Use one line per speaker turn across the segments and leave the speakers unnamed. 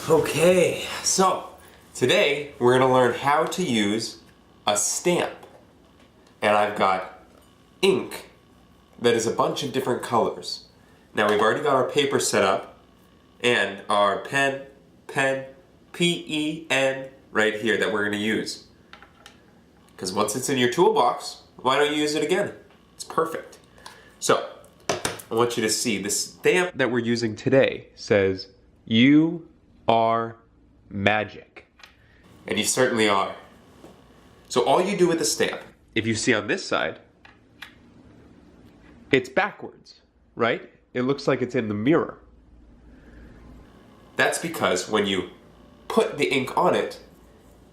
Okay, so today we're going to learn how to use a stamp. And I've got ink that is a bunch of different colors. Now we've already got our paper set up and our pen, P-E-N, right here that we're going to use. Because once it's in your toolbox, why don't you use it again? It's perfect. So, I want you to see the stamp that we're using today says, "You are magic." And you certainly are. So all you do with the stamp, if you see on this side, it's backwards, right? It looks like it's in the mirror. That's because when you put the ink on it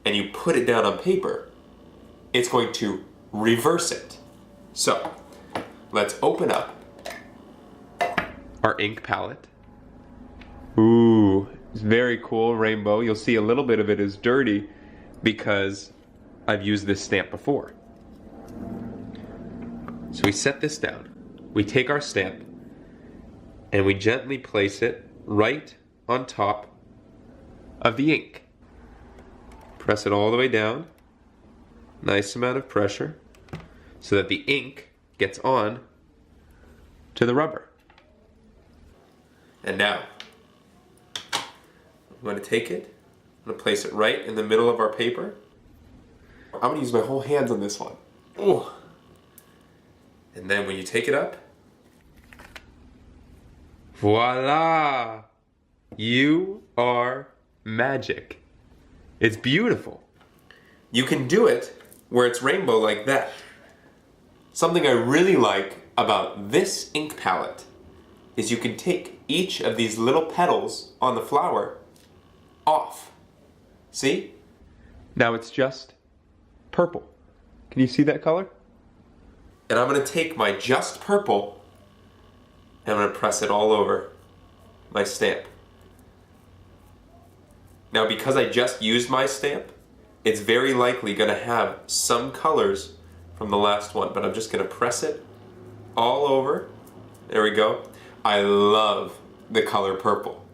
and you put it down on paper, it's going to reverse it. So, let's open up our ink palette. Ooh, it's very cool, rainbow. You'll see a little bit of it is dirty because I've used this stamp before. So we set this down. We take our stamp and we gently place it right on top of the ink. Press it all the way down. Nice amount of pressure so that the ink gets on to the rubber. And now, I'm going to take it, I'm going to place it right in the middle of our paper. I'm going to use my whole hands on this one. Ooh. And then when you take it up, voila! You are magic. It's beautiful. You can do it where it's rainbow like that. Something I really like about this ink palette is you can take each of these little petals on the flower off. See? Now it's just purple. Can you see that color? And I'm going to take my just purple and I'm going to press it all over my stamp. Now because I just used my stamp, it's very likely going to have some colors from the last one, but I'm just going to press it all over. There we go. I love the color purple.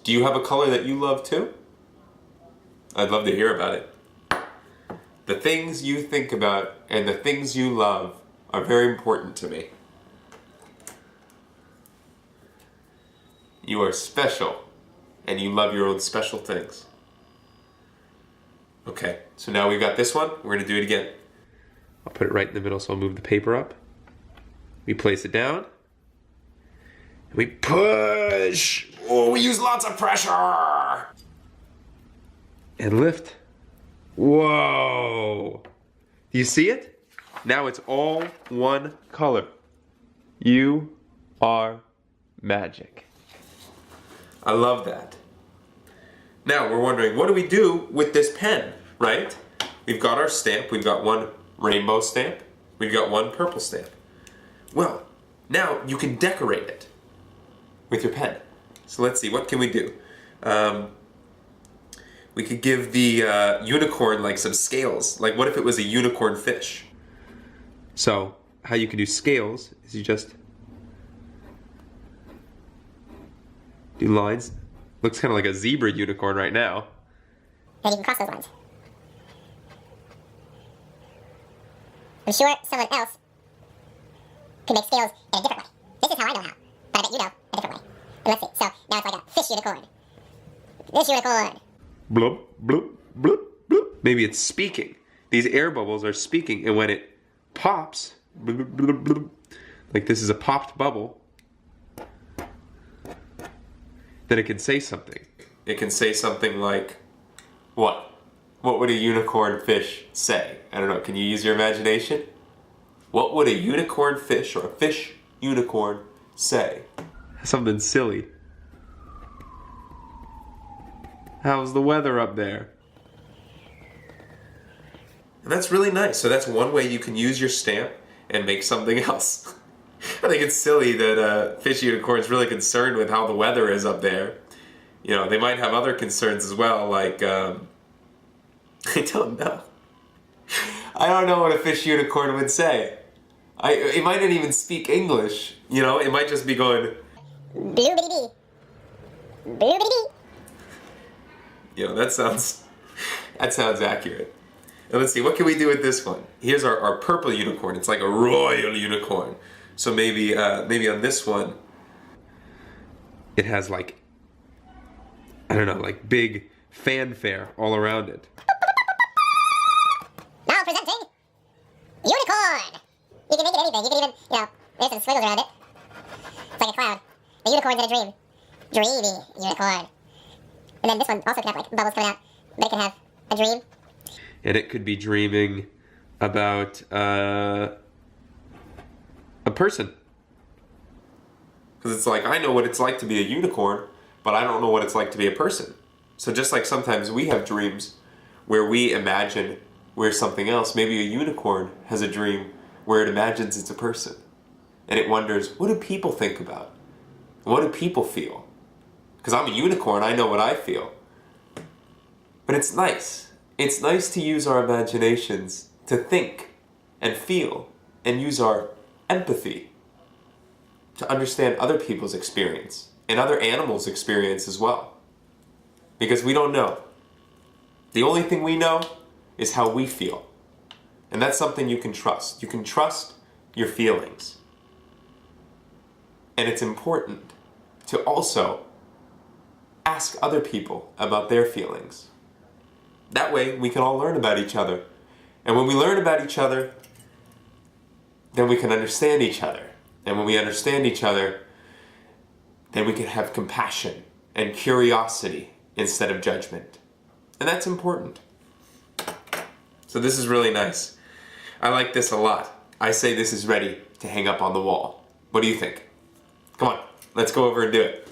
Do you have a color that you love too? I'd love to hear about it. The things you think about and the things you love are very important to me. You are special and you love your own special things. Okay, so now we've got this one. We're going to do it again. I'll put it right in the middle, so I'll move the paper up. We place it down. And we push. Oh, we use lots of pressure. And lift. Whoa. Do you see it? Now it's all one color. You are magic. I love that. Now we're wondering, what do we do with this pen, right? We've got our stamp, we've got one rainbow stamp, we've got one purple stamp. Well, now you can decorate it with your pen. So let's see, what can we do? We could give the unicorn like some scales. Like what if it was a unicorn fish? So how you can do scales is you just do lines. Looks kind of like a zebra unicorn right now.
And you can cross those lines. I'm sure someone else could make scales in a different way. This is how I know how, but I bet you know a different way. And let's see, so now it's like a fish unicorn. Fish unicorn.
Bloop, bloop, bloop, bloop. Maybe it's speaking. These air bubbles are speaking, and when it pops, bloop, bloop, bloop, like this is a popped bubble, then it can say something. It can say something like, what? What would a unicorn fish say? I don't know, can you use your imagination? What would a unicorn fish or a fish unicorn say? Something silly. How's the weather up there? And that's really nice. So that's one way you can use your stamp and make something else. I think it's silly that fish unicorn's really concerned with how the weather is up there. You know, they might have other concerns as well, like, I don't know. I don't know what a fish unicorn would say. It might not even speak English, you know? It might just be going...
Bloobity-dee. Bloobity-dee.
You know, that sounds accurate. And let's see, what can we do with this one? Here's our purple unicorn. It's like a royal unicorn. So maybe on this one, it has like, I don't know, like big fanfare all around it.
Now presenting unicorn. You can make it anything. You can even, there's some squiggles around it. It's like a cloud. The unicorn's in a dream. Dreamy unicorn. And then this one also can have like bubbles coming out, but it can have a dream.
And it could be dreaming about a person. Because it's like, I know what it's like to be a unicorn, but I don't know what it's like to be a person. So just like sometimes we have dreams where we imagine we're something else, maybe a unicorn has a dream where it imagines it's a person. And it wonders, what do people think about? What do people feel? Because I'm a unicorn, I know what I feel. But it's nice. It's nice to use our imaginations to think and feel and use our empathy to understand other people's experience and other animals' experience as well. Because we don't know. The only thing we know is how we feel. And that's something you can trust. You can trust your feelings. And it's important to also ask other people about their feelings. That way we can all learn about each other. And when we learn about each other, then we can understand each other. And when we understand each other, then we can have compassion and curiosity instead of judgment. And that's important. So this is really nice. I like this a lot. I say this is ready to hang up on the wall. What do you think? Come on, let's go over and do it.